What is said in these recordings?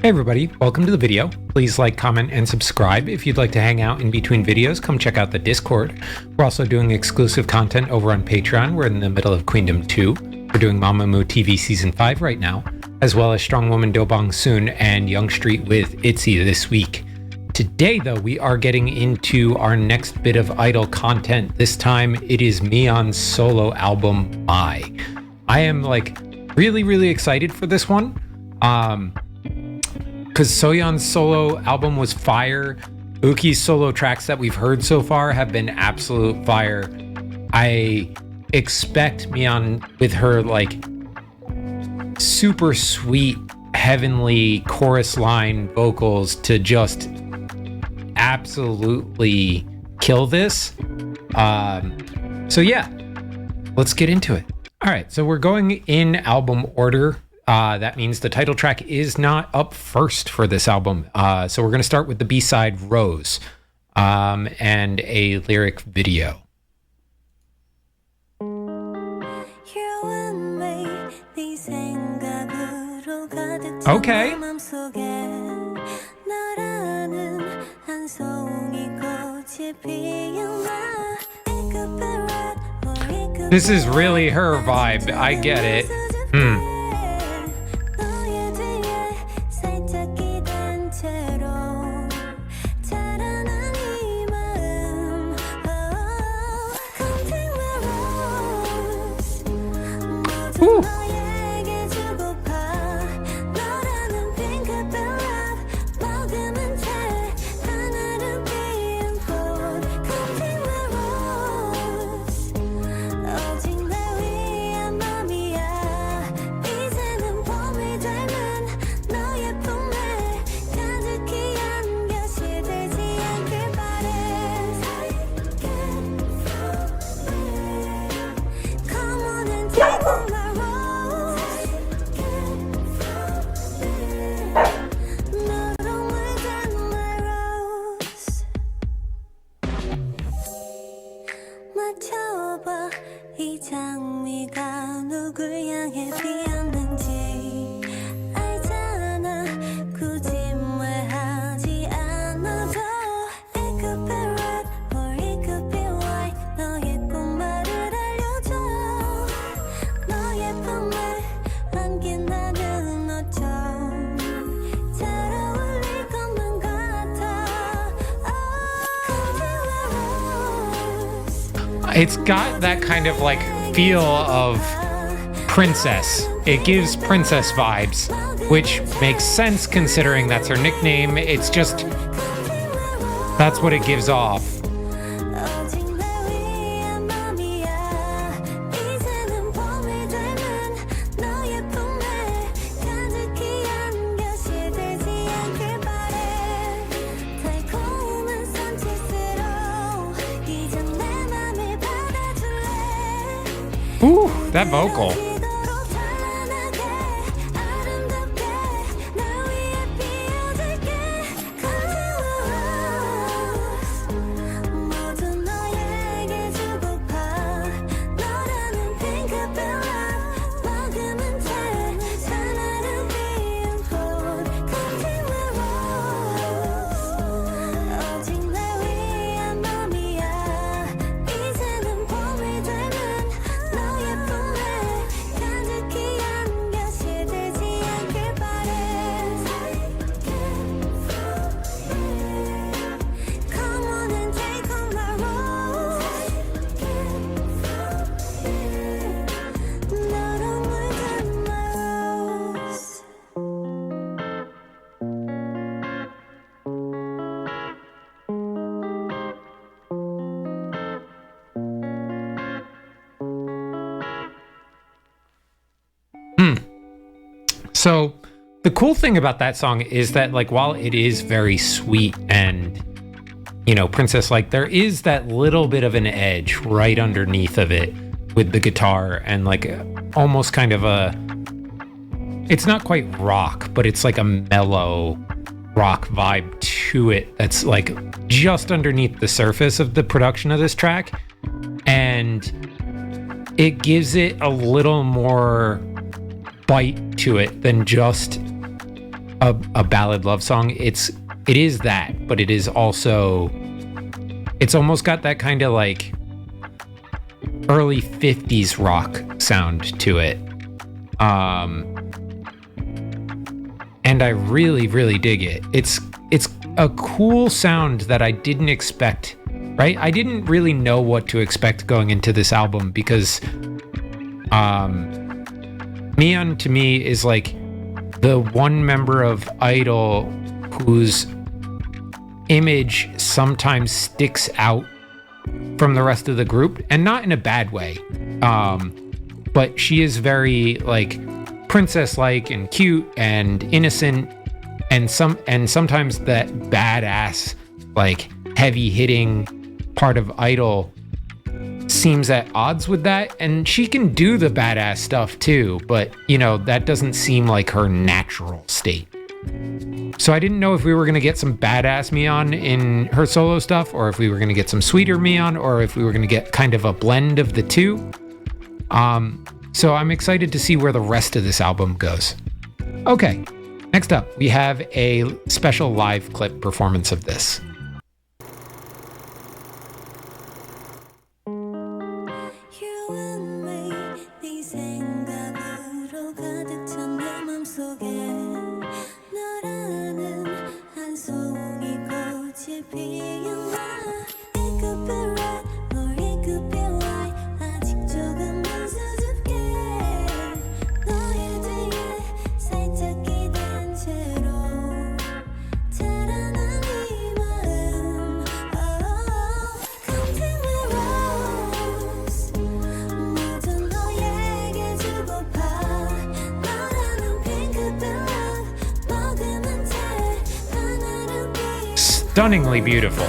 Hey everybody, welcome to the video. Please like, comment, and subscribe. If you'd like to hang out in between videos, come check out the Discord. We're also doing exclusive content over on Patreon. We're in the middle of Queendom 2. We're doing Mamamoo TV Season 5 right now, as well as Strong Woman Dobong soon and Young Street with ITZY this week. Today, though, we are getting into our next bit of I-dle content. This time, it is Miyeon's solo album, I am really excited for this one. Because Soyeon's solo album was fire. Uki's solo tracks that we've heard so far have been absolute fire. I expect Miyeon with her super sweet, heavenly chorus line vocals to just absolutely kill this. So yeah, let's get into it. All right, so we're going in album order. That means the title track is not up first for this album. So we're going to start with the B-side Rose and a lyric video. Okay. This is really her vibe. I get it. Woo. It's got that kind of feel of princess. It gives princess vibes, which makes sense considering that's her nickname. It's just, that's what it gives off. Ooh, that vocal. So the cool thing about that song is that while it is very sweet and, princess-like, there is that little bit of an edge right underneath of it with the guitar and almost kind of it's not quite rock, but it's a mellow rock vibe to it that's just underneath the surface of the production of this track. And it gives it a little more bite to it than just a ballad love song. It is that, but it is also, it's almost got that kind of like early 50s rock sound to it. And I really, really dig it. It's a cool sound that I didn't expect, right? I didn't really know what to expect going into this album because Miyeon to me is like the one member of I-dle whose image sometimes sticks out from the rest of the group, and not in a bad way. But she is very like princess-like and cute and innocent, and sometimes that badass, like heavy-hitting part of I-dle seems at odds with that. And she can do the badass stuff too, but you know, that doesn't seem like her natural state. So I didn't know if we were going to get some badass Miyeon in her solo stuff, or if we were going to get some sweeter Miyeon, or if we were going to get kind of a blend of the two. So I'm excited to see where the rest of this album goes. Okay, next up, we have a special live clip performance of this. Stunningly beautiful.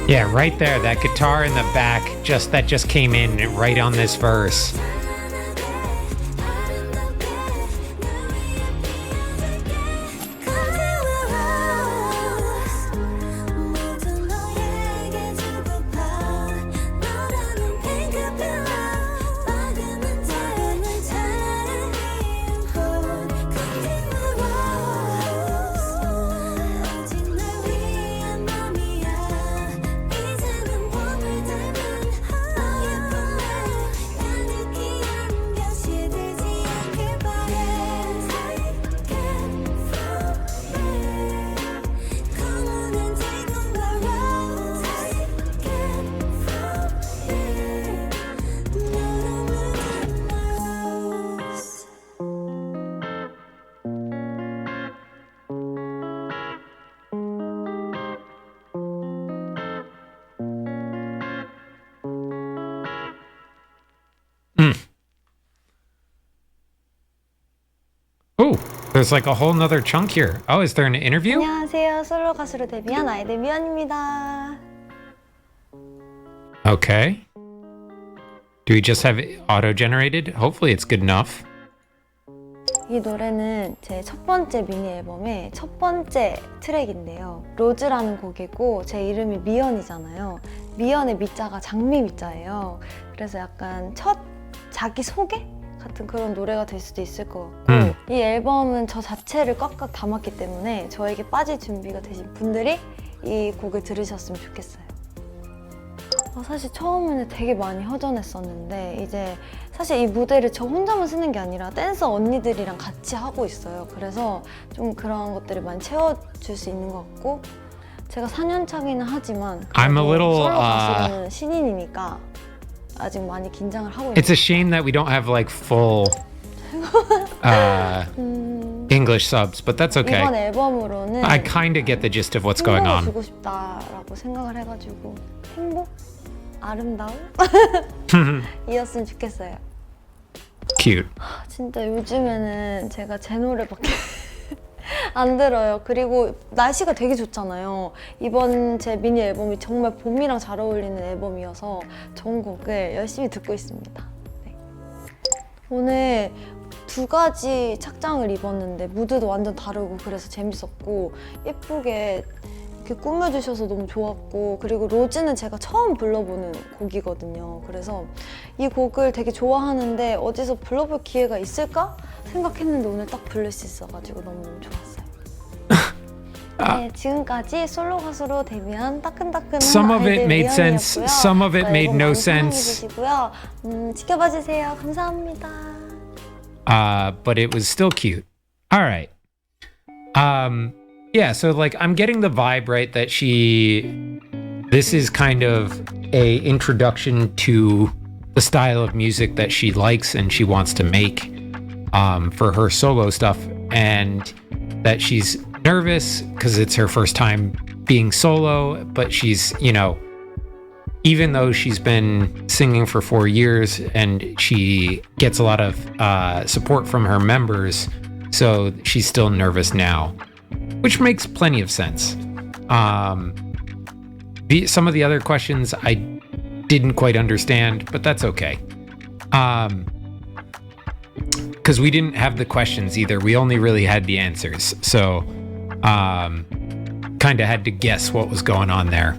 Yeah, right there, that guitar in the back that just came in right on this verse. Oh, there's like a whole nother chunk here. Oh, is there an interview? 안녕하세요. 솔로 가수로 데뷔한 I-dle 미연입니다. Okay. Do we just have it auto-generated? Hopefully it's good enough. 이 노래는 제 첫 번째 미니 앨범의 첫 번째 트랙인데요. 로즈라는 곡이고 제 이름이 미연이잖아요. 미연의 미자가 장미 미자예요. 그래서 약간 첫 자기 소개 같은 그런 노래가 될 수도 있을 것 같고 이 앨범은 저 자체를 꽉꽉 담았기 때문에 저에게 빠질 준비가 되신 분들이 이 곡을 들으셨으면 좋겠어요. 사실 처음에는 되게 많이 허전했었는데 이제 사실 이 무대를 저 혼자만 쓰는 게 아니라 댄서 언니들이랑 같이 하고 있어요. 그래서 좀 그런 것들이 많이 채워줄 수 있는 것 같고 제가 4년 차기는 하지만 I'm a little, 솔로 가수는 신인이니까 아직 많이 긴장을 하고 있는 It's a shame that we don't have like full English subs, but that's okay. 이번 앨범으로는 I kind of get the gist of what's going 행복을 on. 주고 싶다라고 생각을 해가지고 행복? 아름다움? 이었으면 좋겠어요. Cute. 진짜 요즘에는 제가 제 노래밖에 안 들어요. 그리고 날씨가 되게 좋잖아요. 이번 제 미니 앨범이 정말 봄이랑 잘 어울리는 앨범이어서 전곡을 열심히 듣고 있습니다. 네. 오늘 2가지 착장을 입었는데 무드도 완전 다르고 그래서 재밌었고 예쁘게 이렇게 꾸며주셔서 너무 좋았고 그리고 로즈는 제가 처음 불러보는 곡이거든요. 그래서 이 곡을 되게 좋아하는데 어디서 불러볼 기회가 있을까 생각했는데 오늘 딱 부를 수 있어가지고 너무너무 좋았어요. 네, 지금까지 솔로 가수로 데뷔한 따끈따끈한 Some of it 아이들 made sense, 미연이었고요. some of it made 앨범 no 많이 사랑해 sense. 주시고요. 지켜봐주세요. 감사합니다. But it was still cute. All right. Yeah, so like I'm getting the vibe, right, that this is kind of a introduction to the style of music that she likes and she wants to make for her solo stuff, and that she's nervous because it's her first time being solo, but she's, even though she's been singing for 4 years and she gets a lot of support from her members, so she's still nervous now, which makes plenty of sense. Some of the other questions I didn't quite understand, but that's okay. Because we didn't have the questions either. We only really had the answers. So kind of had to guess what was going on there.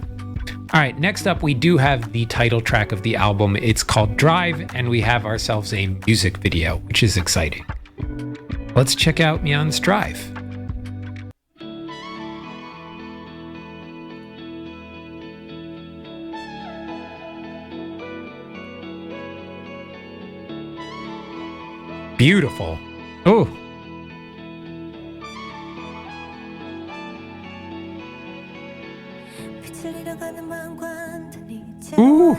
All right, next up, we do have the title track of the album. It's called Drive, and we have ourselves a music video, which is exciting. Let's check out Miyeon's Drive. Beautiful. Oh. Ooh.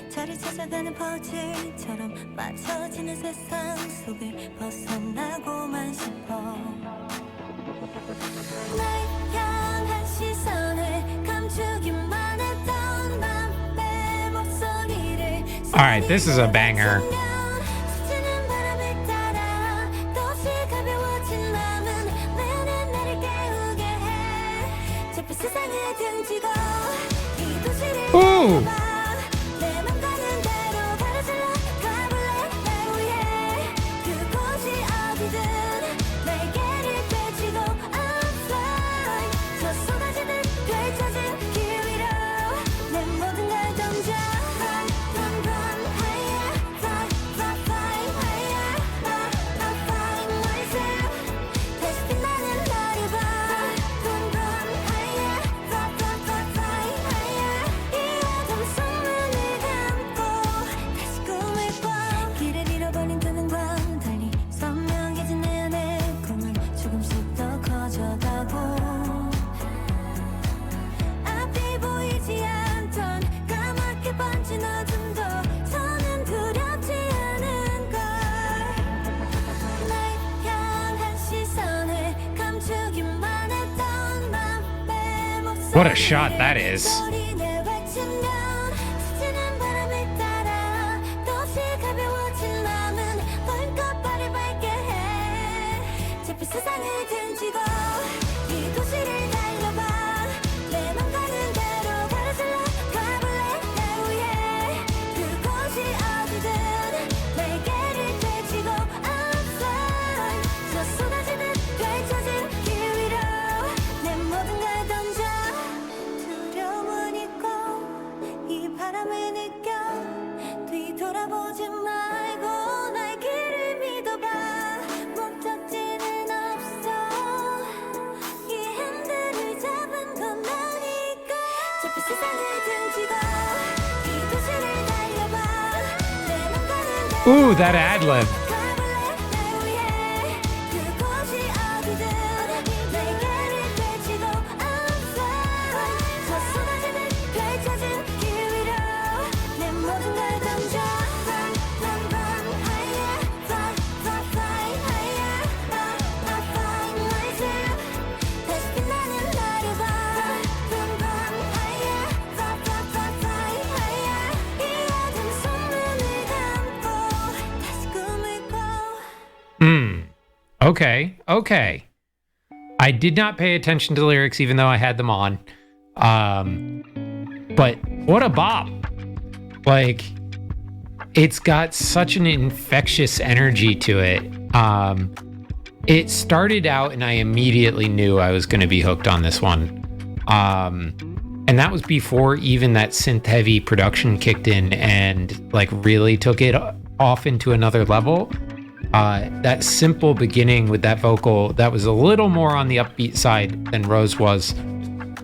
자리 찾아가는 퍼즐처럼 맞춰지는 세상 속을 벗어나고만 싶어 날 향한 시선을 감추기만 했던 맘의 목소리를 Alright, this is a banger. Ooh. What a shot that is. Ooh, that ad-lib. Okay. I did not pay attention to the lyrics even though I had them on. But what a bop. Like, it's got such an infectious energy to it. It started out and I immediately knew I was going to be hooked on this one. And that was before even that synth heavy production kicked in and like really took it off into another level. That simple beginning with that vocal, that was a little more on the upbeat side than Rose was.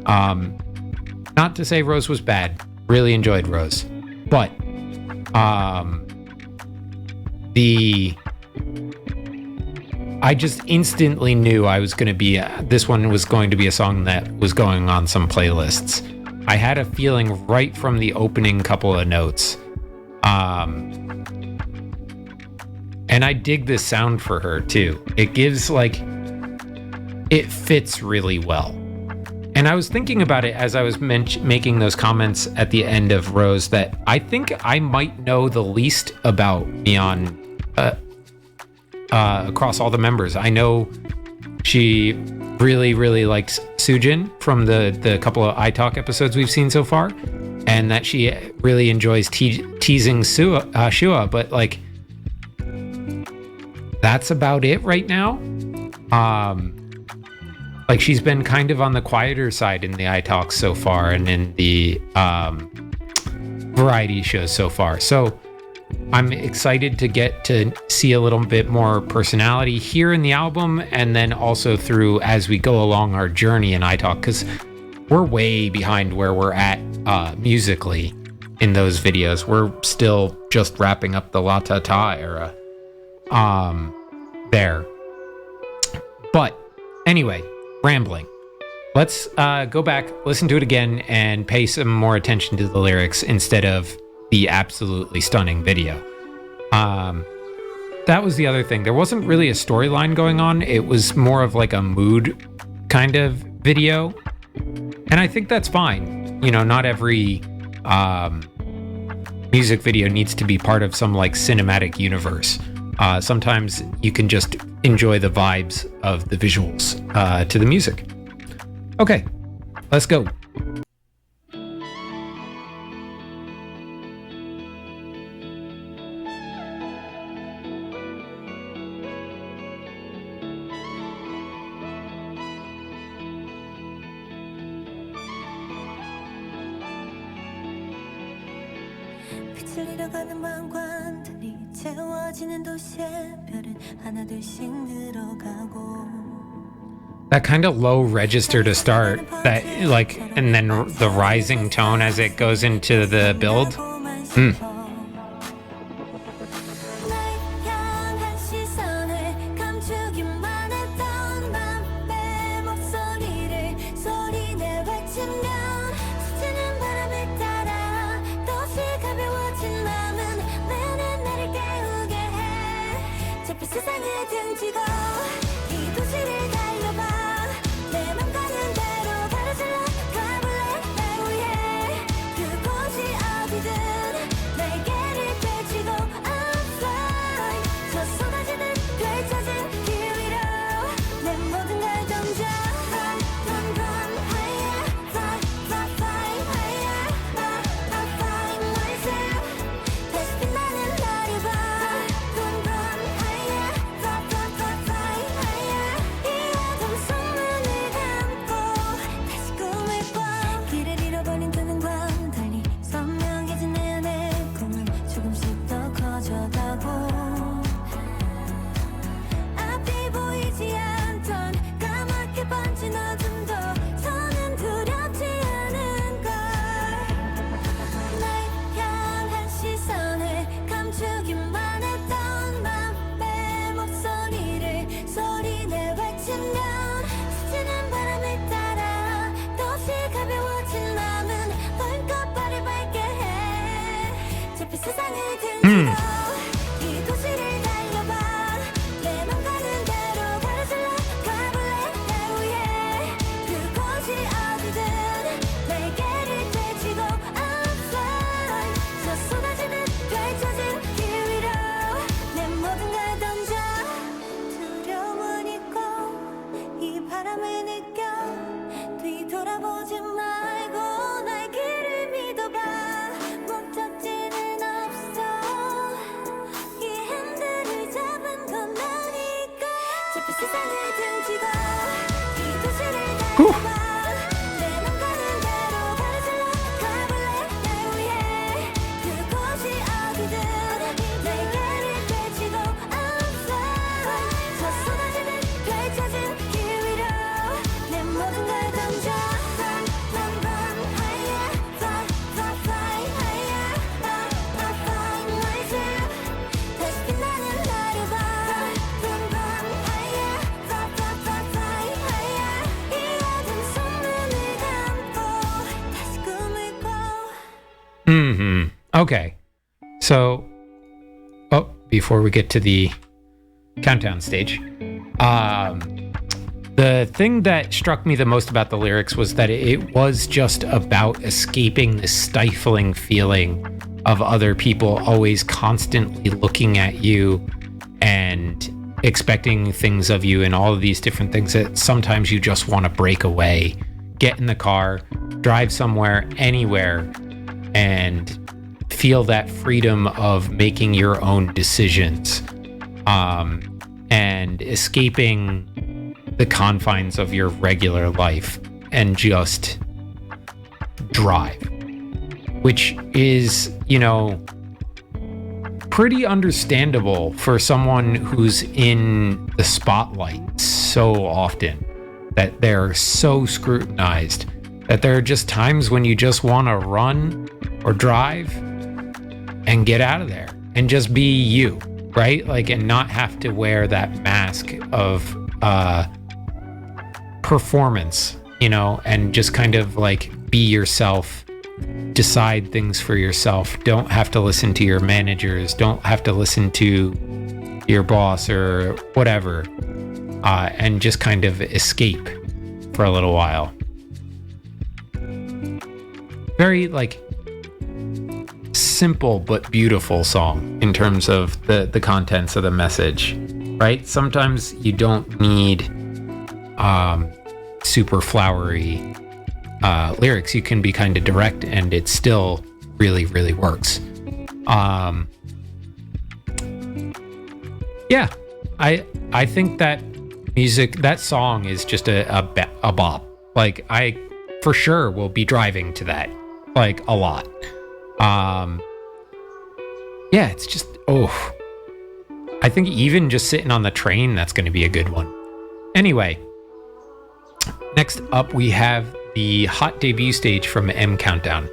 Not to say Rose was bad. Really enjoyed Rose. But I just instantly knew I was going to be, this one was going to be a song that was going on some playlists. I had a feeling right from the opening couple of notes. And I dig this sound for her too. It gives it fits really well. And I was thinking about it as I was making those comments at the end of Rose that I think I might know the least about Miyeon across all the members. I know she really, really likes Soojin from the couple of iTalk episodes we've seen so far, and that she really enjoys teasing Shua, but that's about it right now. She's been kind of on the quieter side in the iTalks so far and in the variety shows so far. So I'm excited to get to see a little bit more personality here in the album, and then also through as we go along our journey in iTalk, because we're way behind where we're at musically in those videos. We're still just wrapping up the La Ta Ta era there. But anyway, rambling. Let's go back, listen to it again, and pay some more attention to the lyrics instead of the absolutely stunning video. That was the other thing. There wasn't really a storyline going on. It was more of like a mood kind of video. And I think that's fine. You know, not every music video needs to be part of some cinematic universe. Sometimes you can just enjoy the vibes of the visuals to the music. Okay, let's go. 빛을 잃어가는 방관들이 채워지는 도시의 별은 하나둘씩 늘어가고. That kind of low register to start, that and then the rising tone as it goes into the build. 이 도시를 달려봐 내 맘 가는 대로 가로질러 가볼래 날 위해 그곳이 어디든 날개를 펼치고 outside 저 쏟아지는 펼쳐진 길 위로 내 모든 걸 던져 두려움은 있고 이 바람을 느껴 뒤돌아보지 말고 날 길을 믿어봐 목적지는 없어 이 핸들을 잡은 건 나니까 좁은 세상을 등지고 이 도시를 달려봐 내 맘 가는 대로 가로질러 가볼래 날 위해 그곳이 어디든 날개를 펼치고 outside 저 쏟아지는 펼쳐진 길 위로 내 모든 걸 던져 run run higher fly fly fly higher fly noise 다시 빛나는 나를 봐 run run higher fly fly fly fly higher 이 어둠 속 눈을 감고 다시 꿈을 꿔 Okay. So, before we get to the countdown stage, the thing that struck me the most about the lyrics was that it was just about escaping the stifling feeling of other people always constantly looking at you and expecting things of you and all of these different things that sometimes you just want to break away, get in the car, drive somewhere, anywhere, and feel that freedom of making your own decisions, and escaping the confines of your regular life and just drive, which is, pretty understandable for someone who's in the spotlight so often, that they're so scrutinized, that there are just times when you just want to run or drive and get out of there and just be you, right? Like, and not have to wear that mask of performance, and just kind of like be yourself, decide things for yourself, don't have to listen to your managers, don't have to listen to your boss or whatever, and just kind of escape for a little while. Very like simple but beautiful song in terms of the contents of the message, right? Sometimes you don't need super flowery lyrics. You can be kind of direct and it still really, really works. Yeah, I think that that song is just a bop. Like, I for sure will be driving to that, like, a lot. Yeah, it's just, I think even just sitting on the train, that's going to be a good one. Anyway, next up we have the hot debut stage from M Countdown.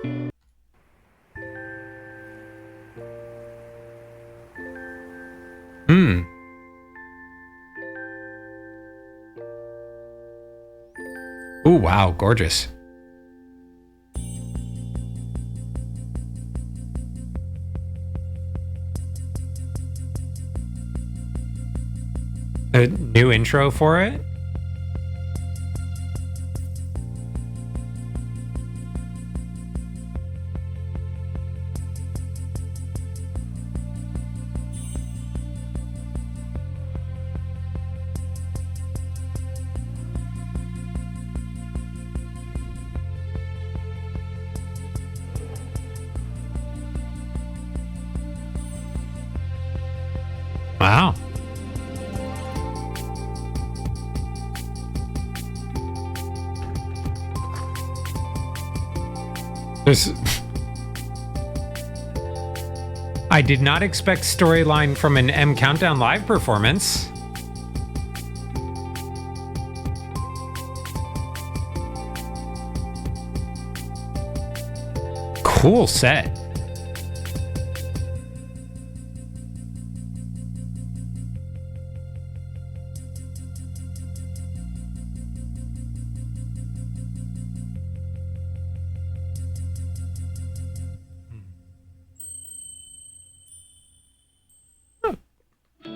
Ooh, wow, gorgeous. A new intro for it? Wow. I did not expect storyline from an M Countdown live performance. Cool set.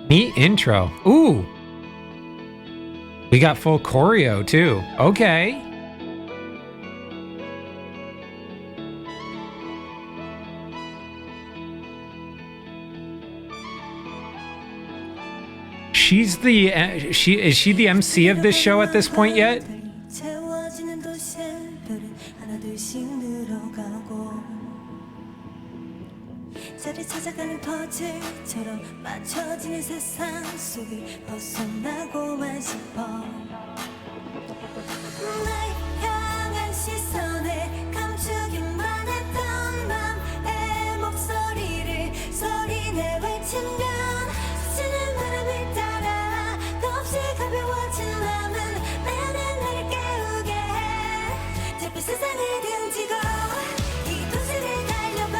Neat intro. Ooh. We got full choreo too. Okay. Is she the MC of this show at this point yet? 채워지는 도시에 별은 하나둘씩 늘어가고 자리 찾아가는 퍼즐처럼 맞춰지는 세상 속을 벗어나고만 싶어 날 향한 시선에 감추기만 했던 맘의 목소리를 소리내 외치면 스치는 바람을 따라 더없이 가벼워진 맘은 매일매일 나를 깨우게 해 잿빛 세상을 등지고 이 도시를 달려봐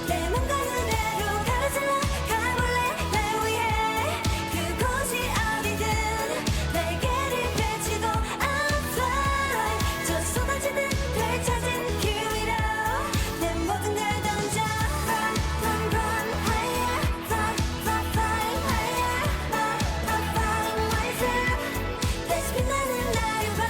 내 맘 가는 대로 가로질러 가볼래 날 위해 그곳이 어디든 날개를 펼치고 I'm fly 저 쏟아지는 별 찾은 길 위로 내 모든 걸 던져 Run, run, run higher Fly, fly, fly higher I find myself 다시 빛나는 나를 봐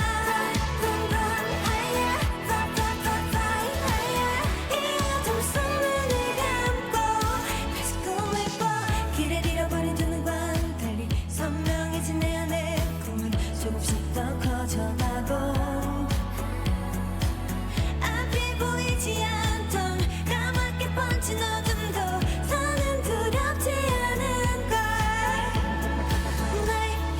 Run, run higher Fly, fly, fly, fly higher 이 어둠 속 눈을 감고 다시 꿈을 꿔 길을 잃어버린 두 눈과 달리 선명해진 내 안의 꿈은 조금씩 더 커져가고 앞이 보이지 않던 까맣게 번진 어둠도 더는 두렵지 않은 걸 날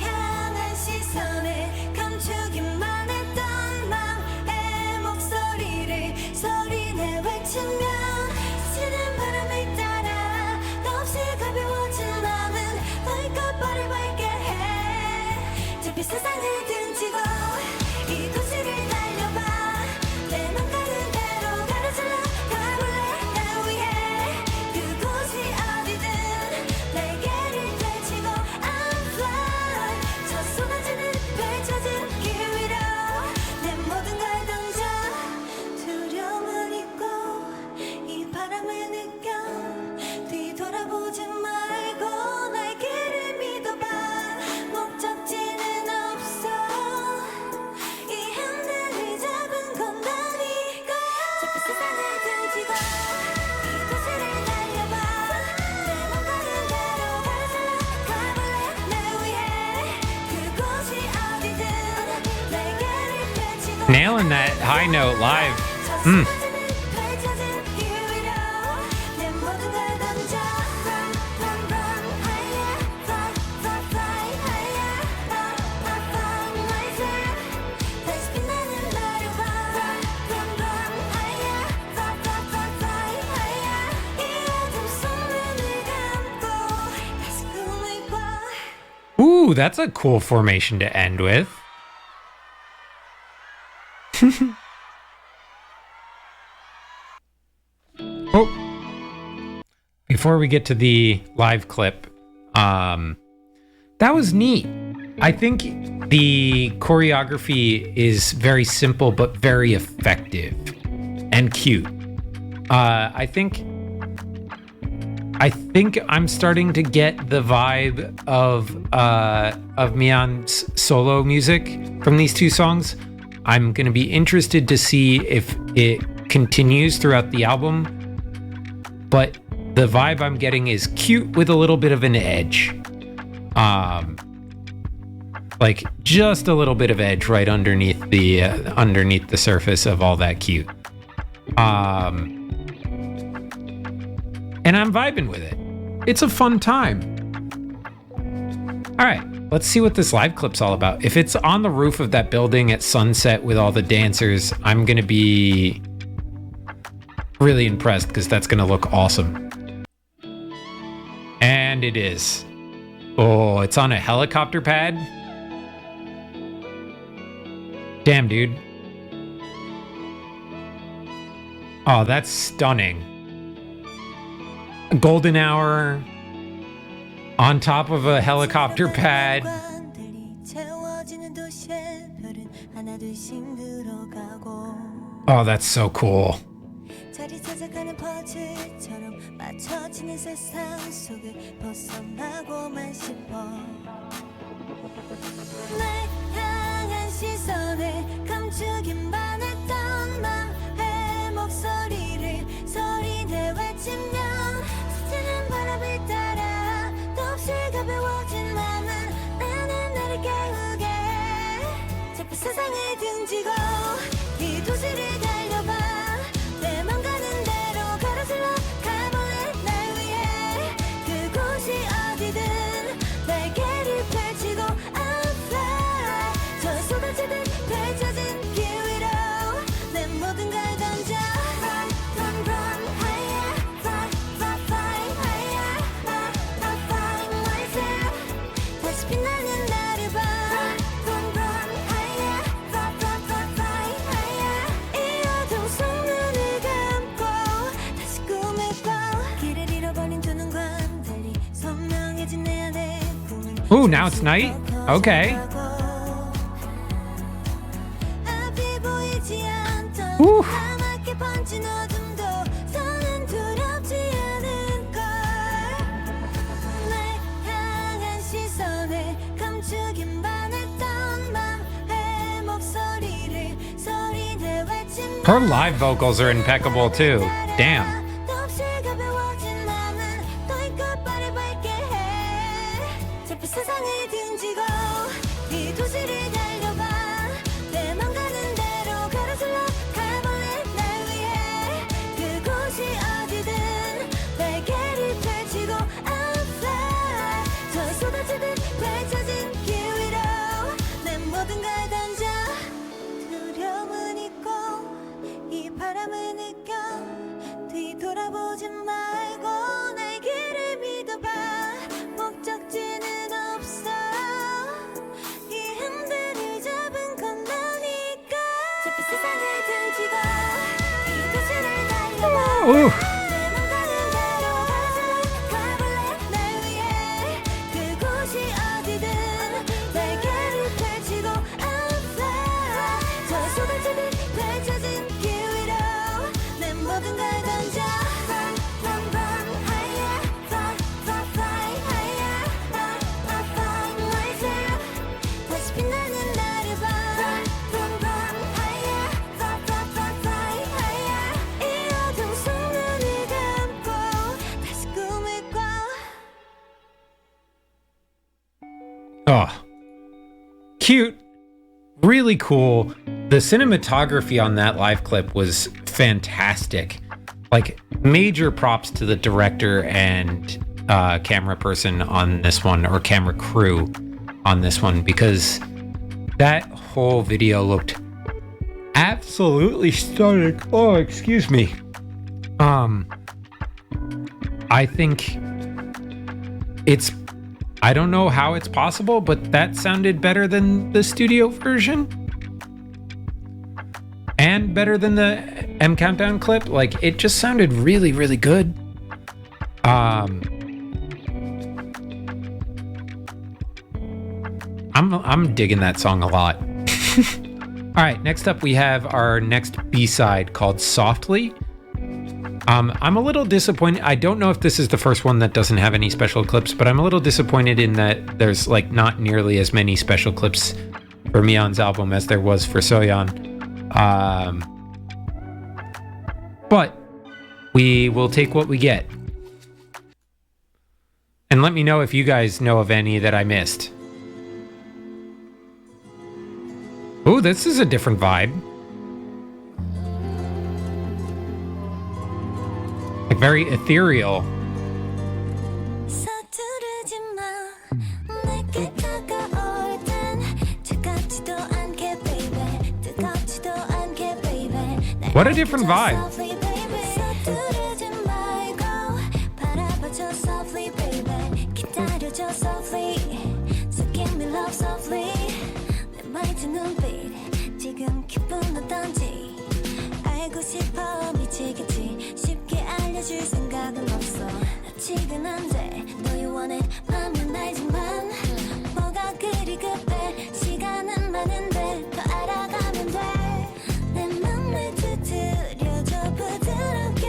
향한 시선에 감추기만 했던 맘의 목소리를 소리내 외치면 스치는 바람을 따라 더없이 가벼워진 맘은 너희껏 발을 밝게 해 잿빛 세상을 등지고 이 도시를 달려봐 내 맘 가는 대로 가로질러 가볼래 날 위해 그곳이 어디든 날개를 펼치고 I'm fly 저 쏟아지는 펼쳐진 길 위로 내 모든 걸 던져 두려움을 잊고 이 바람을 느껴 뒤돌아보지 말고 날 길을 믿어봐 목적지는 없어 이 핸들을 잡은 건 나니까 잿빛 세상을 등지고 이 도시를 달려봐 내 맘 가는 대로 가로질러 가볼래 날 위해 그곳이 어디든 날개를 펼치고 Nailing that high note live. 저 쏟아지는 펼쳐진 길 위로 내 모든 걸 던져 Run, run, run higher Fly, fly, fly higher I find myself 다시 빛나는 나를 봐 Run, run, run higher Fly, fly, fly, fly higher 이 어둠 속 눈을 감고 다시 꿈을 꿔 Ooh, that's a cool formation to end with. Oh, before we get to the live clip, that was neat. I think the choreography is very simple but very effective and cute. I think I'm starting to get the vibe of Miyeon's solo music from these two songs. I'm going to be interested to see if it continues throughout the album, but the vibe I'm getting is cute with a little bit of an edge. Like just a little bit of edge right underneath the surface of all that cute. And I'm vibing with it. It's a fun time. All right, let's see what this live clip's all about. If it's on the roof of that building at sunset with all the dancers, I'm gonna be really impressed because that's gonna look awesome. And it is. Oh, it's on a helicopter pad? Damn, dude. Oh, that's stunning. Golden hour on top of a helicopter pad. Oh, that's so cool. 찾아가는 퍼즐처럼 맞춰지는 세상 속을 벗어나고만 싶어 날 향한 시선을 감추기만 했던 맘의 목소리를 소리내 외치면 스치는 바람을 따라 또 없이 가벼워진 맘은 나는 나를 깨우게 자꾸 세상을 등지고 이 도시를 달려봐 내 맘 가는 대로 가로질러 가볼래 날 위해 그곳이 어디든 날개를 펼치고 I'm fly 저 쏟아지듯 펼쳐진 길 위로 내 모든 걸 던져 Run, run, run, higher Fly, fly, fly, higher Fly, fly, fly, myself 다시 빛나는 나를 봐 Run, run, run, higher Fly, fly, fly, fly, higher 이 어둠 속 눈을 감고 다시 꿈을 꿔 길을 잃어버린 두 눈과 달리 선명해진 내 안의 꿈은 Ooh, now it's night? Okay. 앞이 보이지 않던 Ooh. 까맣게 번진 어둠도 더는 두렵지 않은 걸 날 향한 시선을 감추기만 했던 맘의 목소리를 소리내 외친 Her live vocals are impeccable too. Damn. 또 없이 가벼워진 맘은 또 있고 빠르게 해 자꾸 세상을 등지고 이 도시를 달려봐 내 맘 가는 대로 가로질러 가볼래 날 위해 그곳이 어디든 날개를 펼치고 I'm fly 저 쏟아지듯 펼쳐진 길 위로 내 모든 걸 던져 두려움은 있고 이 바람을 느껴 뒤돌아보지 말고 날 길을 믿어봐 목적지는 없어 이 핸들을 잡은 건 나니까 자꾸 세상을 등지고 이 도시를 달려봐 Ooh. 내 맘 가는 대로 가로질러 가볼래 날 위해 그곳이 어디든 날개를 펼치고 I'm fly 저 쏟아지듯 펼쳐진 길 위로 내 모든 걸 던져 Run, run, run, higher Fly, fly, fly, higher Fly, fly, fly, myself 다시 빛나는 나를 봐 Run, run, run, higher Fly, fly, fly, fly, higher 이 어둠 속 눈을 감고 다시 꿈을 꿔 Oh, cute, really cool. The cinematography on that live clip was fantastic. Like, major props to the director and camera person on this one, or camera crew on this one, because that whole video looked absolutely stunning. Oh, excuse me. I think I don't know how it's possible, but that sounded better than the studio version. And better than the M Countdown clip. Like, it just sounded really, really good. I'm digging that song a lot. All right, next up we have our next B-side called Softly. I'm a little disappointed. I don't know if this is the first one that doesn't have any special clips, but I'm a little disappointed in that there's like not nearly as many special clips for Miyeon's album as there was for Soyeon. But we will take what we get. And let me know if you guys know of any that I missed. Oh, this is a different vibe. Like very ethereal. 서투르지 마 내게 다가올 땐 차갑지도 않게 baby 뜨겁지도 않게 baby What a different vibe. softly baby 서투르지 말고 바라봐줘 softly baby 기다려줘 softly so give me love softly 내 맑은 눈빛 지금 기분 어떤지 알고 싶어 미치겠지 쉽게 알려줄 생각은 없어 아직은 안돼 너의 원해 맘은 알지만 뭐가 그리 급해 시간은 많은데 더 알아가면 돼 내 맘을 두드려줘 부드럽게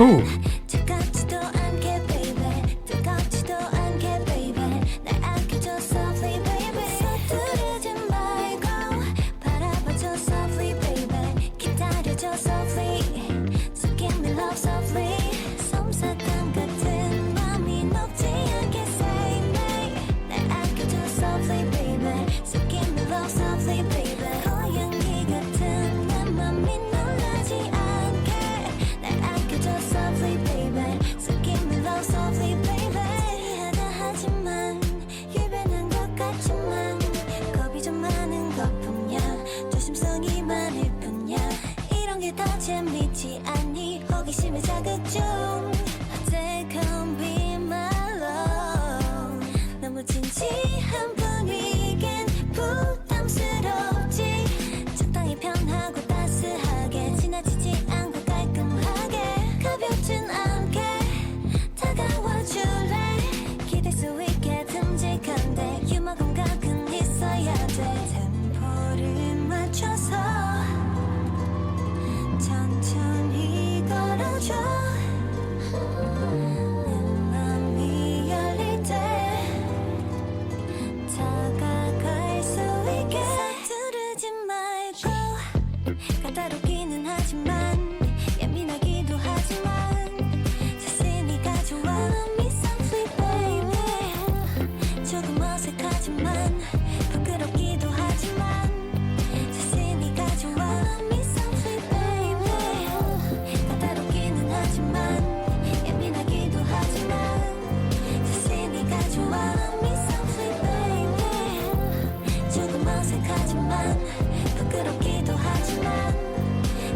Ooh. 차갑지도 않게 baby 뜨겁지도 않게 baby 날 안겨줘 softly baby 서두르지 말고 바라봐줘 softly baby 기다려줘 softly So give me love softly 솜사탕 같은 맘이 녹지 않게 say me 날 안겨줘 softly baby So give me love softly baby 고양이 같은 내 맘이 놀라지 않게 날 안겨줘 softly baby So give me love softly baby 미안하다 하지만 유별난 것 같지만 겁이 좀 많은 것뿐이야 조심성이 많을 뿐이야 이런 게 다 재밌지 않니 호기심에 자극 중 Take on be my love 너무 진지한 분위긴 부담스럽지 적당히 편하고 따스하게 지나치지 않고 깔끔하게 가볍진 않게 다가와 줄래 기댈 수 있게 듬직한데 유머 감각은 있어야 돼 템포를 맞춰서 천천히 걸어줘 내 맘이 열릴 때 다가갈 수 있게 서두르지 말고 까다롭기는 하지만 예민하기도 하지만 자신이가 좋아 Me softly baby 조금 어색하지만 부끄럽기도 하지만 자신이가 좋아 Me softly baby 까다롭기는 하지만 예민하기도 하지만 자신이가 좋아 Me softly baby 조금 어색하지만 부끄럽기도 하지만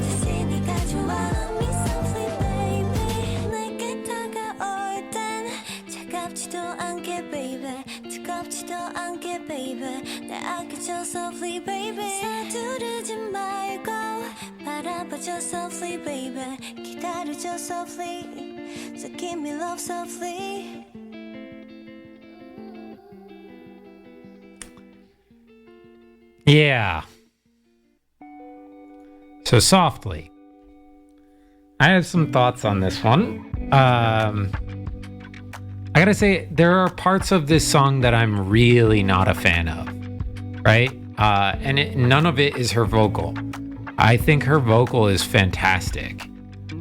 자신이가 좋아 Me softly baby 내게 다가올 땐 차갑지도 않게 baby 뜨겁지도 않게 baby 날 아껴줘 softly baby 서두르지 말고 바라봐줘 softly baby 기다려줘 softly So give me love softly Yeah. So softly. I have some thoughts on this one. I gotta say, there are parts of this song that I'm really not a fan of, right? And none of it is her vocal. I think her vocal is fantastic.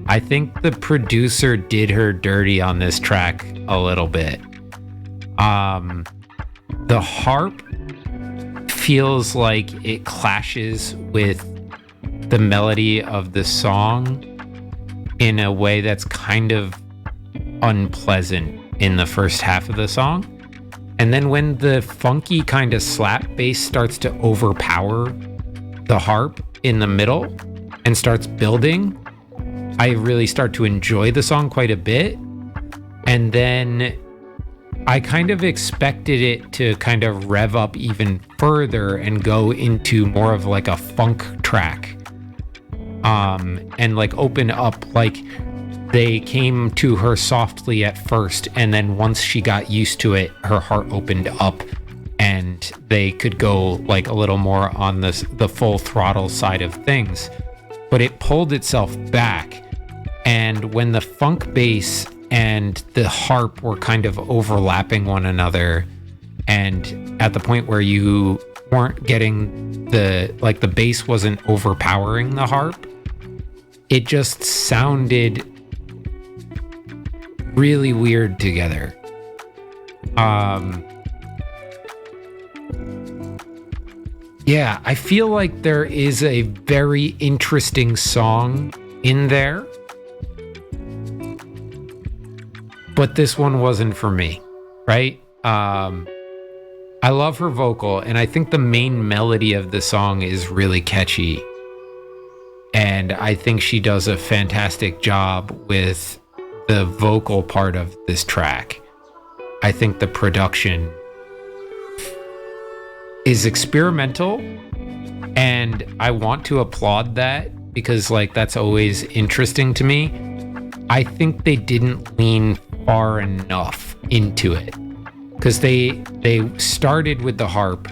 I think the producer did her dirty on this track a little bit. The harp feels like it clashes with the melody of the song in a way that's kind of unpleasant in the first half of the song. And then when the funky kind of slap bass starts to overpower the harp in the middle and starts building, I really start to enjoy the song quite a bit. And then I kind of expected it to kind of rev up even further and go into more of like a funk track. And like open up, like they came to her softly at first, and then once she got used to it, her heart opened up and they could go like a little more on the full throttle side of things. But it pulled itself back, and when the funk bass and the harp were kind of overlapping one another, and at the point where you weren't getting the bass wasn't overpowering the harp, it just sounded really weird together. Yeah, I feel like there is a very interesting song in there, but this one wasn't for me, right? I love her vocal, and I think the main melody of the song is really catchy. And I think she does a fantastic job with the vocal part of this track. I think the production is experimental, and I want to applaud that because like that's always interesting to me. I think they didn't lean far enough into it, because they started with the harp,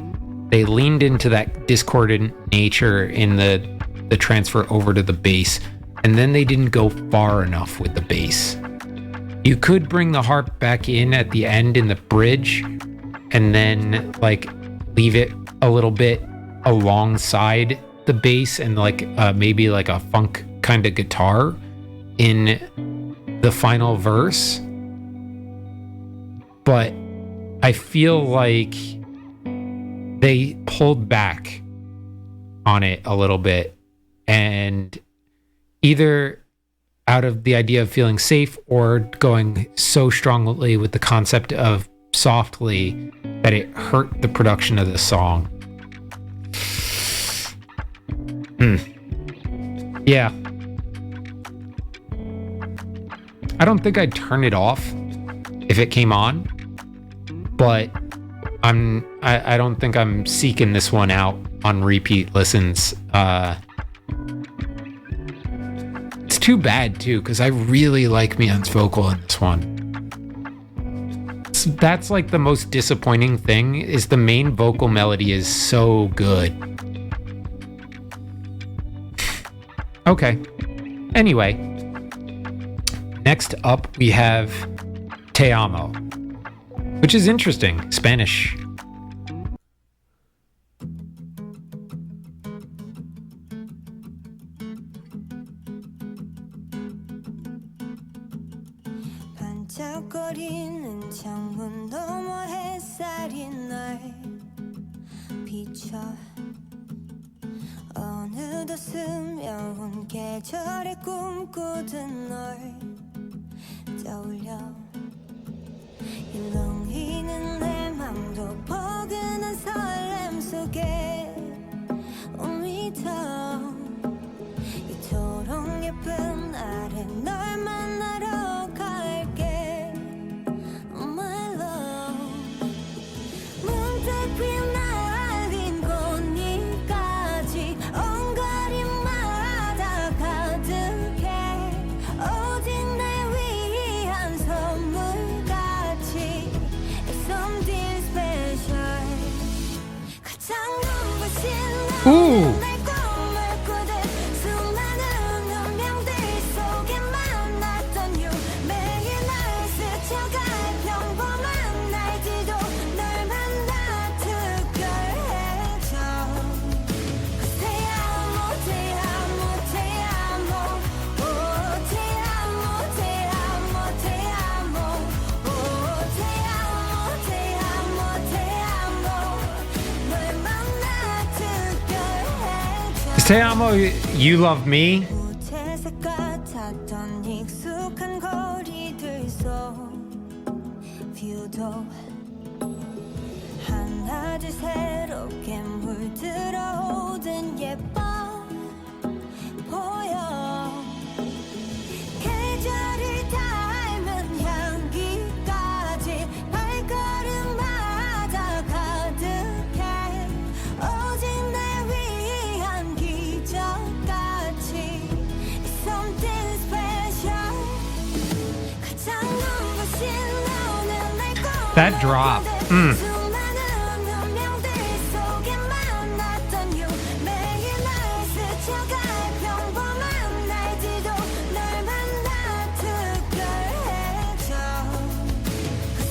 they leaned into that discordant nature in the transfer over to the bass, and then they didn't go far enough with the bass. You could bring the harp back in at the end in the bridge and then like leave it a little bit alongside the bass and like maybe like a funk kind of guitar in the final verse. But I feel like they pulled back on it a little bit, and either out of the idea of feeling safe or going so strongly with the concept of softly that it hurt the production of the song. Yeah. I don't think I'd turn it off if it came on, but I don't think I'm seeking this one out on repeat listens. It's too bad too, because I really like Miyeon's vocal in this one. That's like the most disappointing thing, is the main vocal melody is so good. Okay. Anyway, next up we have Te Amo, which is interesting. Spanish. 반짝거리는 창문 너머 햇살이 날 비춰 어느덧 스며온 계절에 꿈꾸던 널 떠올려 일렁이는 내 맘도 포근한 설렘 속에 오미터 이토록 예쁜 날에 널 만나러 갈게 Oh my love 문득 휘날린 꽃잎까지 온 거리마다 가득해 오직 날 위한 선물같이 It's something special 가장 눈부신 Ooh. 날 꿈을 꾸듯 수많은 운명들 속에 만났던 you 매일 날 스쳐갈 평범한 날들도 널 만나 특별해져 Te amo, te amo, te amo Oh, te amo, te amo, te amo Oh, te amo, te amo, te amo 널 만나 특별해져 Is Te Amo You Love Me? 무채색 같았던 익숙한 거리들 속 뷰도 하나둘 새롭게 물들어오던 예뻐 보여 계절을 닮은 향기까지 발걸음마다 가득해 오직 날 위한 기적같이 It's something special 가장 눈부신 너는 날 That drop. 꿈꾸듯 수많은 운명들 속에 만났던 you 매일 날 스쳐갈 평범한 날들도 널 만나 특별해져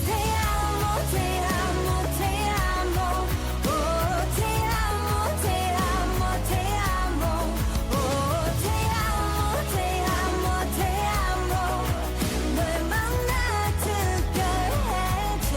Te amo, te amo, te amo Oh, te amo, te amo, te amo Oh, te amo, te amo, te amo 널 만나 특별해져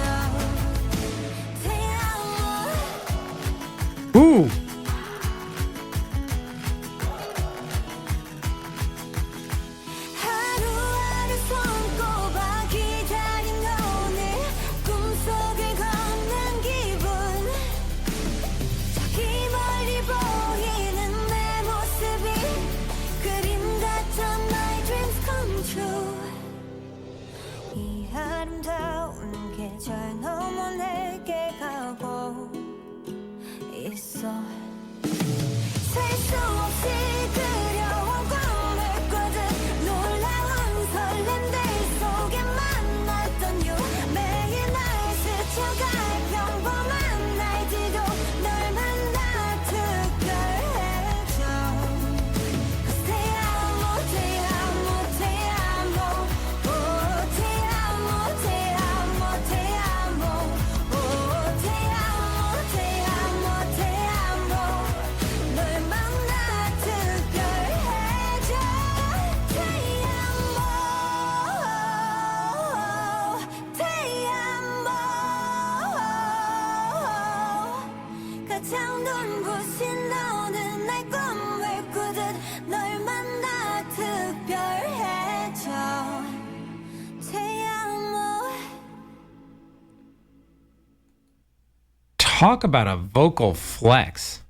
talk about a vocal flex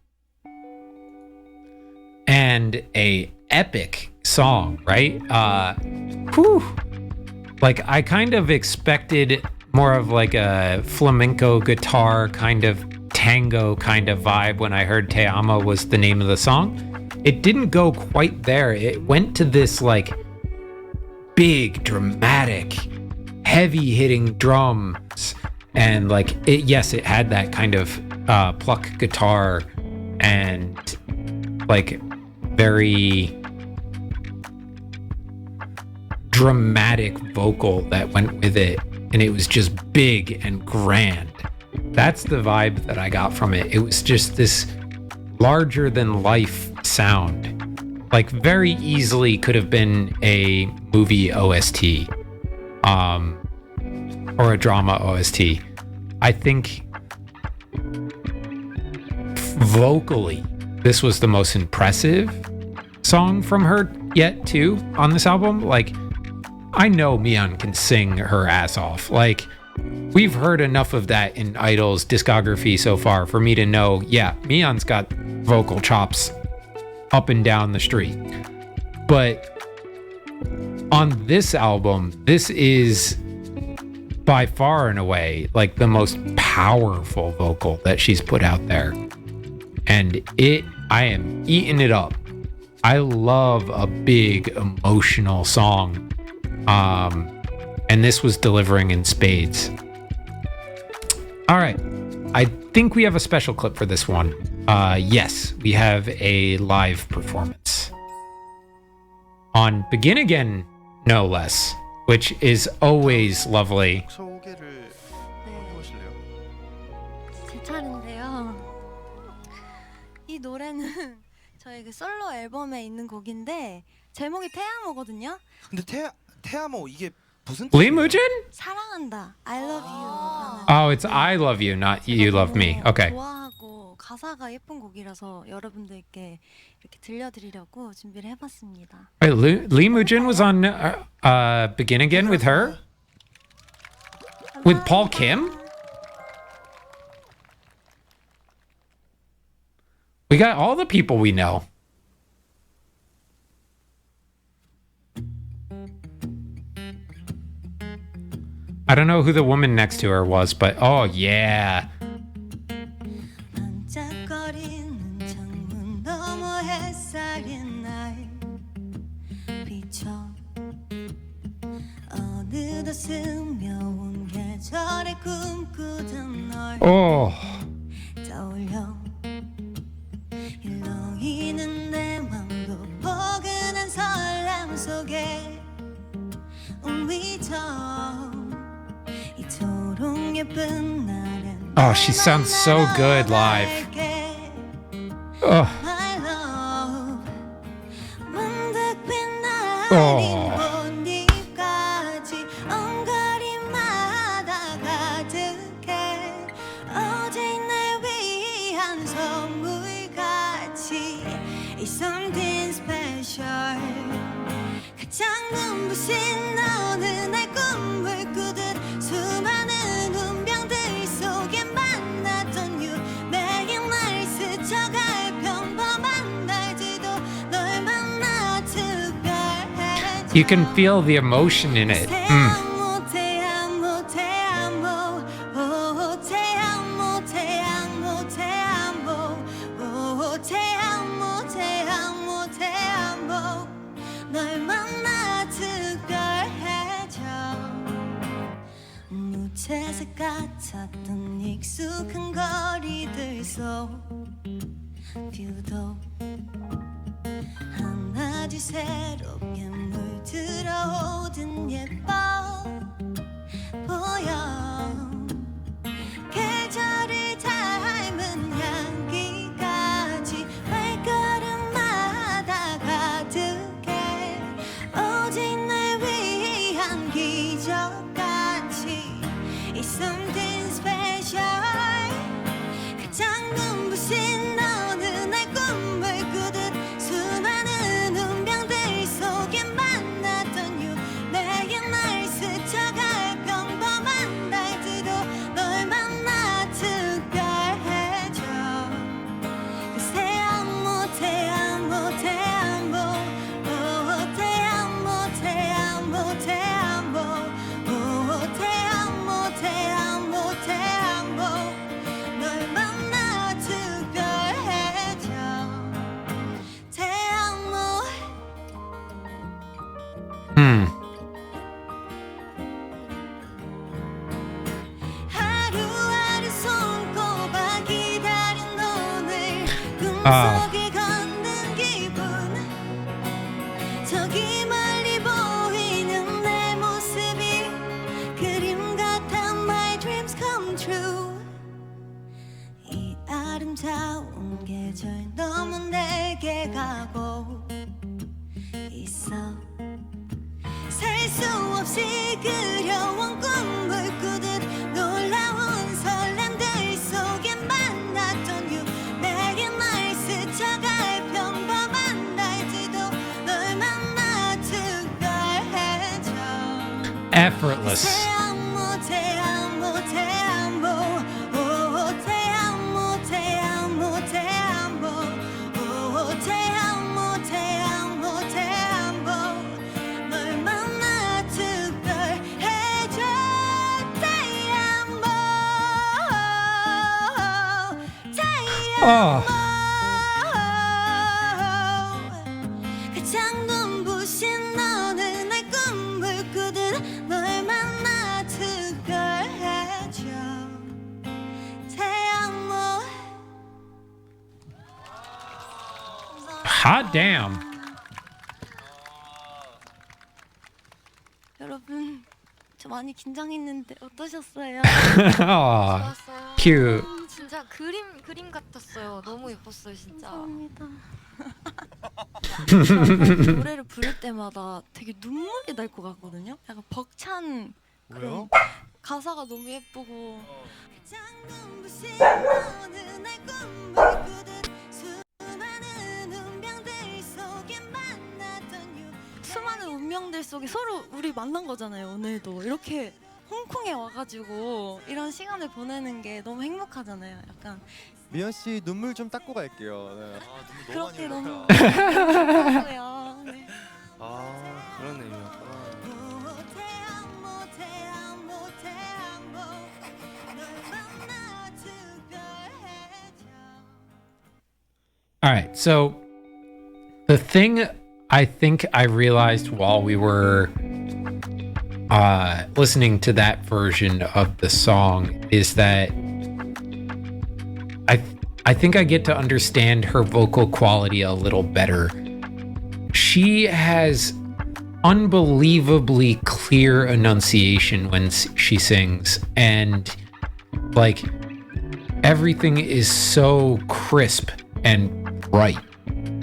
and a epic song, right? Whew. Like, I kind of expected more of like a flamenco guitar kind of tango kind of vibe when I heard Te Amo was the name of the song. It didn't go quite there. It went to this like big, dramatic, heavy hitting drums. And like, yes, it had that kind of pluck guitar and like very dramatic vocal that went with it. And it was just big and grand. That's the vibe that I got from it. It was just this larger than life sound. Like, very easily could have been a movie OST, or a drama OST. I think vocally, this was the most impressive song from her yet too on this album. Like, I know Miyeon can sing her ass off. Like, we've heard enough of that in I-dle's discography so far for me to know, yeah, Miyeon's got vocal chops up and down the street. But on this album, this is by far and away like the most powerful vocal that she's put out there. And I am eating it up. I love a big emotional song. And this was delivering in spades. All right. I think we have a special clip for this one. Yes, we have a live performance on Begin Again, no less, which is always lovely. 소개를 해보실래요? 제 차례인데요. 이 노래는 저희 그 솔로 앨범에 있는 곡인데 제목이 테아모거든요. 근데 태아모 이게 무슨 Lee 뜻이에요? Mujin? 사랑한다. I love you. Oh, it's I love you, not you love me. Okay. 좋아하고 가사가 예쁜 곡이라서 여러분들께 이렇게 들려드리려고 준비를 해봤습니다. Wait, Lee Mujin was on Begin Again with her? With Paul Kim? We got all the people we know. I don't know who the woman next to her was, but oh yeah. 반짝거리는 창문 너머 햇살이 날 비춰 어느덧 스며온 계절에 꿈꾸던 널 Oh. 떠올려 일렁이는 내 맘도 포근한 설렘 속에 우리처럼 이토록 예쁜 날엔 Oh, she sounds so good live. Oh. My love 문득 Oh. 빛나는 꽃잎까지 엉거리마다 가득해 오직 날 위한 선물같이 It's something special 가장 눈부신 어느 날 꿈을 꾸듯 수많은 운명들 속에 만났던 you 매일 날 스쳐갈 평범한 날들도 널 만나 특별해 You can feel the emotion in it. Te Mm. amo, te amo, te amo. Oh, te amo, te amo, te amo. Oh, te amo, te amo, te amo. 널 만나 특별해져. 무채색 같았던 익숙한 거리들 속 뷰도 하나둘 새롭게 물들어오듯 예뻐 보여 계절을 닮은 향기까지 발걸음마다 가득해 오직 날 위한 기적같이 It's something special 가장 눈부신 어느 날 꿈을 꾸듯 수많은 운명들 속에 만났던 you 매일 날 스쳐갈 평범한 날 살 수 없이 그려온 꿈을 꾸듯 놀라운 설렘들 속에 만났던 you 내게 날 스쳐갈 평범한 날들도 널 만나 특별해져 Effortless. Te amo, te amo, te amo. Oh, te amo, te amo, te amo. Oh, te amo, te amo, te amo. 널 만나 특별해져. Te amo, te Oh. 가장 눈부신 어느 날 꿈을 꾸듯 널 만나 특별해져 Te amo Hot damn. 여러분 저 많이 긴장했는데 어떠셨어요? Aw, 좋았어요. cute. 진짜 그림 같았어요. 너무 예뻤어요, 진짜. 감사합니다. 저는 노래를 부를 때마다 되게 눈물이 날 것 같거든요. 약간 벅찬 왜요? 가사가 너무 예쁘고 가장 눈부신 어느 날 꿈을 꾸듯 수많은 운명들 속에 만났던 you 수많은 운명들 속에 서로 우리 만난 거잖아요. 오늘도 이렇게 홍콩에 와가지고 이런 시간을 보내는 게 너무 행복하잖아요. 약간 미연 씨 눈물 좀 닦고 갈게요. 네. 그렇게 너무 행복하고요. 네. 아 그러네요. Oh, te amo, te amo, te amo 널 만나 특별해져 All right, so the thing I think I realized while we were listening to that version of the song is that I think I get to understand her vocal quality a little better. She has unbelievably clear enunciation when she sings, and like everything is so crisp and bright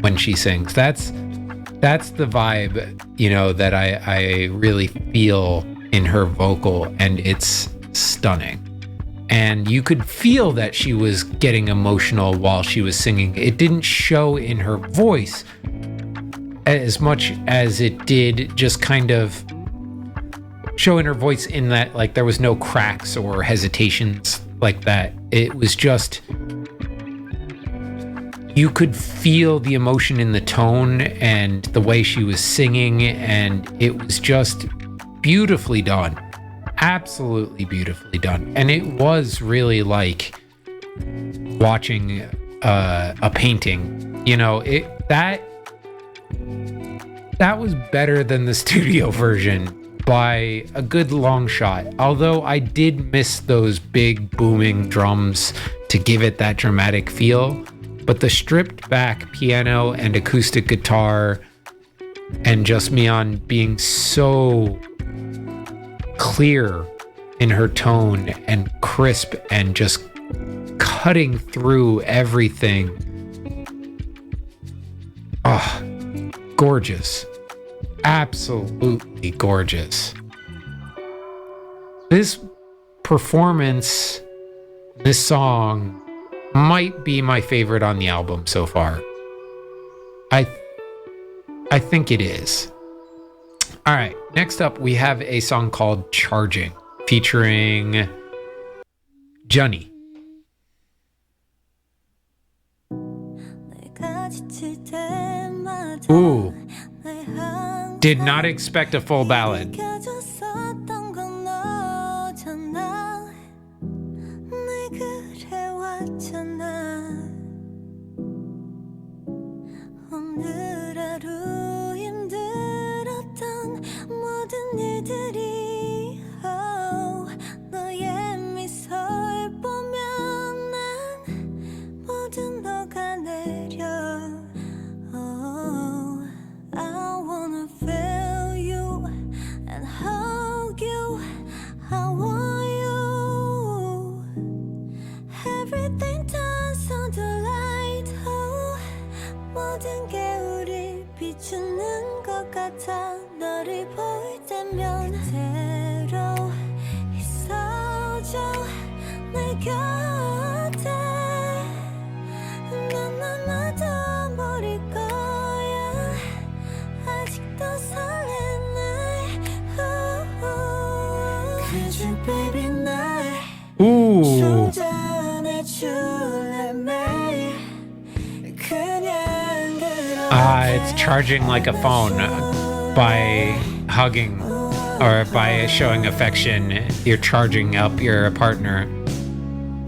when she sings. That's the vibe, you know, that I really feel in her vocal, and it's stunning. And you could feel that she was getting emotional while she was singing. It didn't show in her voice as much as it did just kind of show in her voice in that like there was no cracks or hesitations like that. It was just, you could feel the emotion in the tone and the way she was singing, and it was just beautifully done. Absolutely beautifully done. And it was really like watching a painting, you know. That was better than the studio version by a good long shot. Although I did miss those big booming drums to give it that dramatic feel, but the stripped back piano and acoustic guitar and just Miyeon being so clear in her tone and crisp and just cutting through everything. Ah, gorgeous. Absolutely gorgeous. This performance, this song might be my favorite on the album so far. I think it is. All right, next up we have a song called Charging featuring Johnny. Ooh, did not expect a full ballad. 오늘 하루 힘들었던 모든 일들이 너의 미소를 보면 난 모든 녹아내려 I wanna feel you and hug you I want you Everything turns on the light 모든 게 우릴 비추는 비추는 것 같아 너를 볼 때면 그대로 있어줘 내 곁에 넌 아마도 모를 거야 아직도 설레네 Could you baby 날 Ooh. 충전해 줄래 매일 그냥 It's charging like a phone by hugging or by showing affection. You're charging up your partner.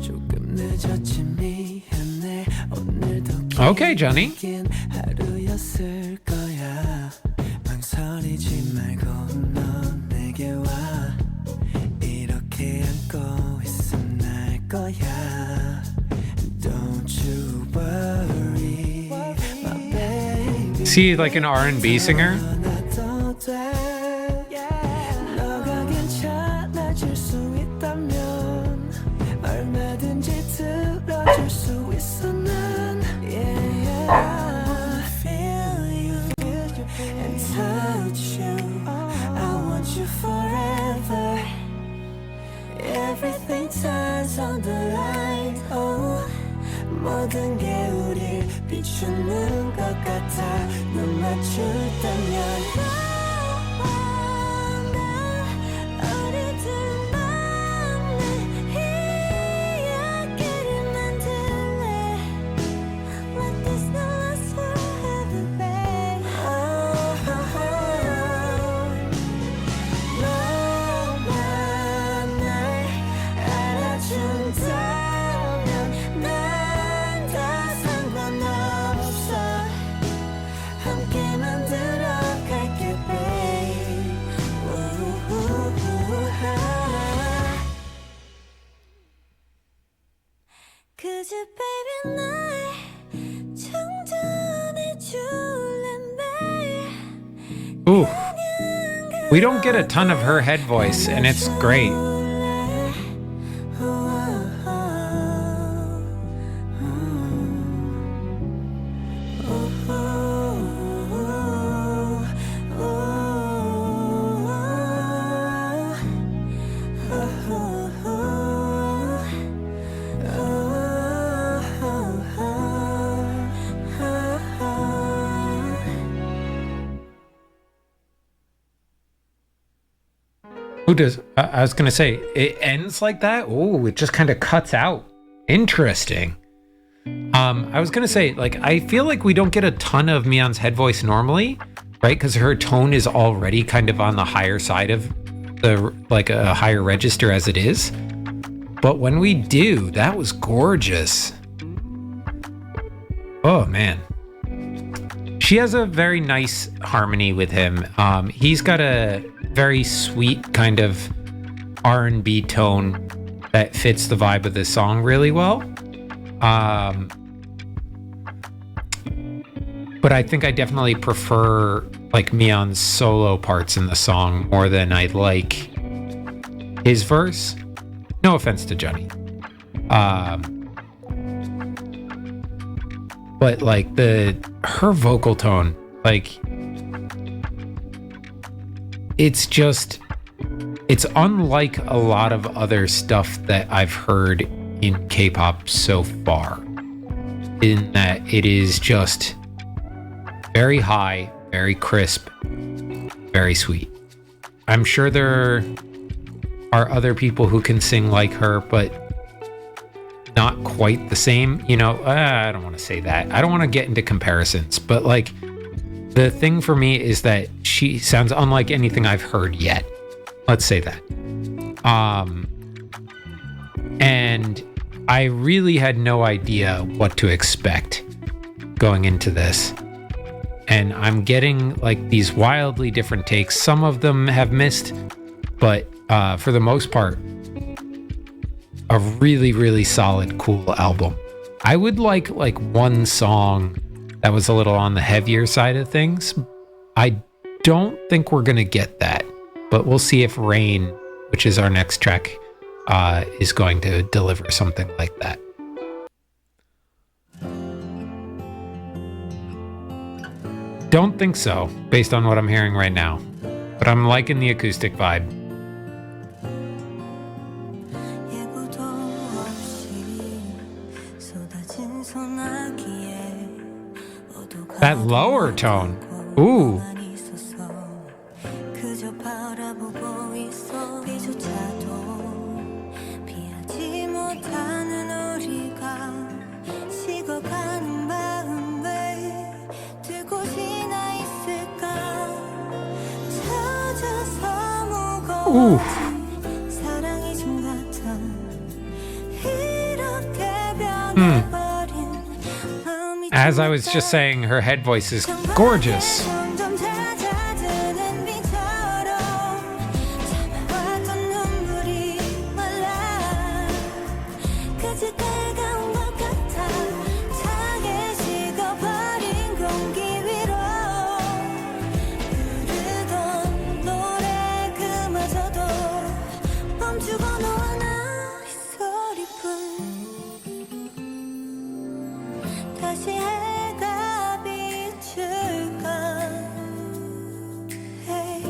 조금 늦었지 미안해 오늘도 Okay, Johnny. 긴 하루였을 거야 망설이지 말고 넌 내게 와 이렇게 안고 있으면 날 거야 Don't you worry my baby Is he like an R&B singer? 나도 돼 너가 괜찮아질 수 있다면 얼마든지 들어줄 수 있어 난 yeah, I wanna feel you and touch you I want you forever Everything turns on the light oh 모든 게 우릴 비추는 것 같아 눈 맞출다면 어디든 맘에 이야기를 만들래 Let this know us forever babe 너만 날 알아준다면 난 다 상관없어 함께 만들어갈게 babe 그저 baby 날 충전해 줄래 매일 Ooh. We don't get a ton of her head voice, and it's great. Who does? I was gonna say it ends like that. Oh, it just kind of cuts out. Interesting. I was gonna say like I feel like we don't get a ton of Miyeon's head voice normally, right? Because her tone is already kind of on the higher side of the like a higher register as it is. But when we do, that was gorgeous. Oh man. She has a very nice harmony with him. He's got a very sweet kind of R&B tone that fits the vibe of this song really well. But I think I definitely prefer like Miyeon's solo parts in the song more than I like his verse. No offense to Johnny. But like her vocal tone, like it's unlike a lot of other stuff that I've heard in K-pop so far, in that it is just very high, very crisp, very sweet. I'm sure there are other people who can sing like her, but not quite the same. You know, I don't want to say that. I don't want to get into comparisons, but like the thing for me is that she sounds unlike anything I've heard yet. Let's say that. And I really had no idea what to expect going into this. And I'm getting like these wildly different takes. Some of them have missed, but for the most part, a really, really solid, cool album. I would like one song that was a little on the heavier side of things. I don't think we're going to get that, but we'll see if Rain, which is our next track, is going to deliver something like that. don't think so, based on what I'm hearing right now. But I'm liking the acoustic vibe. 예고도 없이 쏟아진 소나기에 어두가 That lower tone. Ooh. 가만히 있었어. 그저 바라보고 있어. 비조차도 피하지 못하는 우리가 식어가는 마음을 두 곳이나 있을까. 찾아서 무거워진 사랑이 좀 같아. 이렇게 변해버린 마음이 As I was just saying, her head voice is gorgeous. 점점 잦아드는 비처럼 참아왔던 눈물이 말라. 그칠 때가 온 것 같아. 차게 식어버린 공기 위로 흐르던 노래 그마저도 멈추고 너와 나의 소리뿐. 다시 해가 비출까. Hey,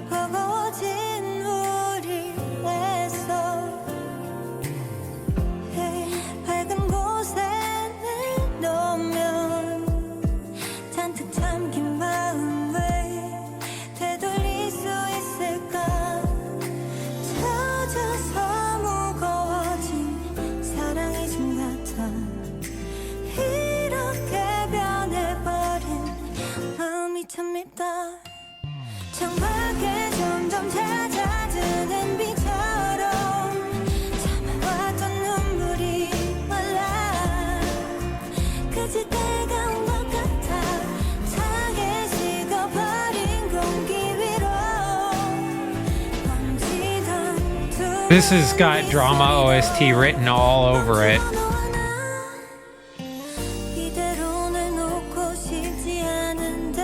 버거워진 우리 애써. Hey, 밝은 곳에 내놓으면 잔뜩 잠긴 마음을 되돌릴 수 있을까. 찾아서 무거워진 사랑이 좀 같아. 이렇게 변해버린 마음이 참 밉다. 창밖에 점점 잦아드는 비처럼 참아왔던 눈물이 말라. 그칠 때가 온 것 같아. 차게 식어버린 공기 위로 번지던 두 This has got drama OST written all over it. 이대로 내놓고 싶지 않은데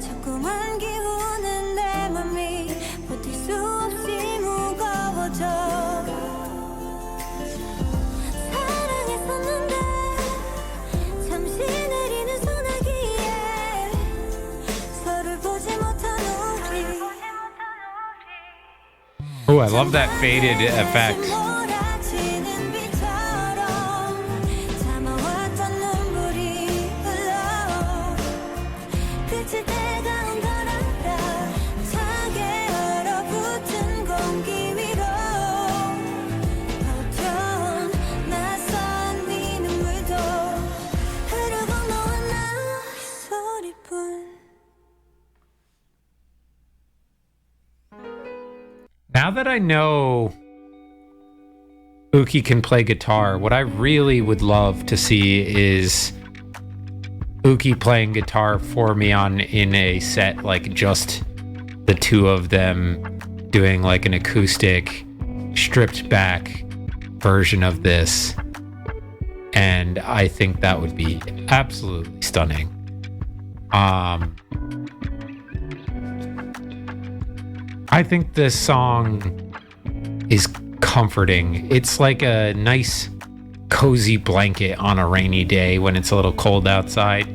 자꾸만 기우는 내 맘이 버틸 수 없이 무거워져. 사랑했었는데 잠시 내리는 소나기에 서로를 보지 못한 우리. Oh, I love that faded effect. 몰아치는 비처럼 참아왔던 눈물이 흘러. 그칠 때가 온 걸 알아. 차게 얼어붙은 공기 위로 버텨온 낯선 네 눈물도 흐르고 너와 나의 소리뿐. Now that I know Uki can play guitar, what I really would love to see is Uki playing guitar for Miyeon in a set, like just the two of them doing like an acoustic, stripped back version of this. And I think that would be absolutely stunning. I think this song is comforting. It's like a nice, cozy blanket on a rainy day when it's a little cold outside.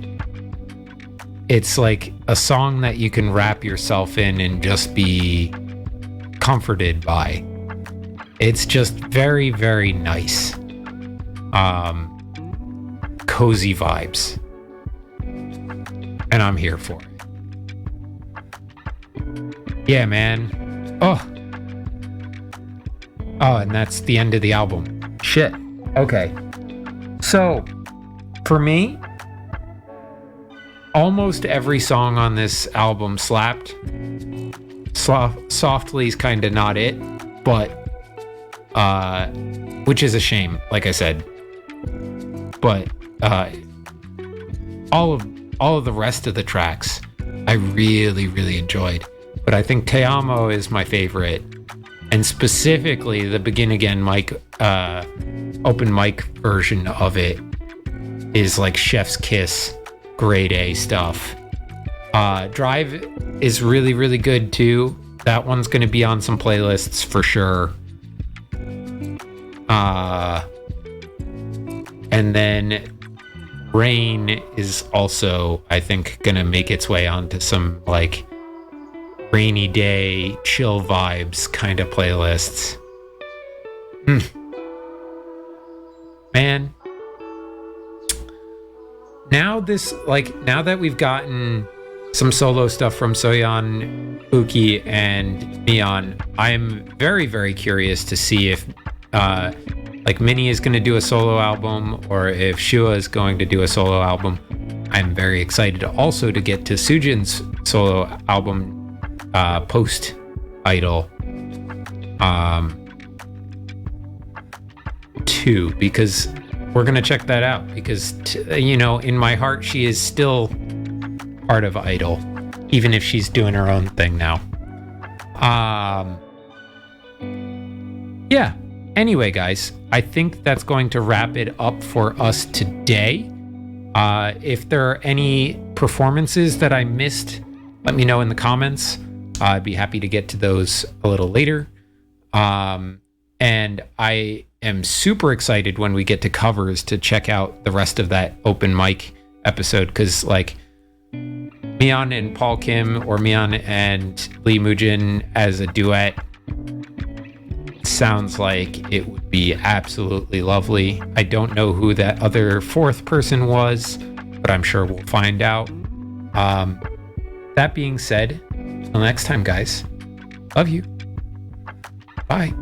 It's like a song that you can wrap yourself in and just be comforted by. It's just very, very nice. Cozy vibes. And I'm here for it. Yeah, man. Oh, and that's the end of the album. Shit. Okay. So, for me, almost every song on this album slapped. Softly's kind of not it, but which is a shame, like I said. But all of the rest of the tracks I really, really enjoyed. But I think Te Amo is my favorite. And specifically the Begin Again mic, open mic version of it is like chef's kiss, grade A stuff. Drive is really, really good too. That one's going to be on some playlists for sure. And then Rain is also, I think, gonna make its way onto some like rainy day chill vibes kind of playlists. Man, now that we've gotten some solo stuff from Soyeon, Uki, and Miyeon, I'm very, very curious to see if like Minnie is going to do a solo album or if Shua is going to do a solo album. I'm very excited also to get to Sujin's solo album post I-dle 2, because we're going to check that out because in my heart she is still part of I-dle, even if she's doing her own thing now. Yeah. Anyway, guys, I think that's going to wrap it up for us today. If there are any performances that I missed, let me know in the comments. I'd be happy to get to those a little later. And I am super excited when we get to covers to check out the rest of that open mic episode, because like Miyeon and Paul Kim or Miyeon and Lee Moojin as a duet sounds like it would be absolutely lovely. I don't know who that other fourth person was, but I'm sure we'll find out. That being said, till next time, guys, love you. Bye.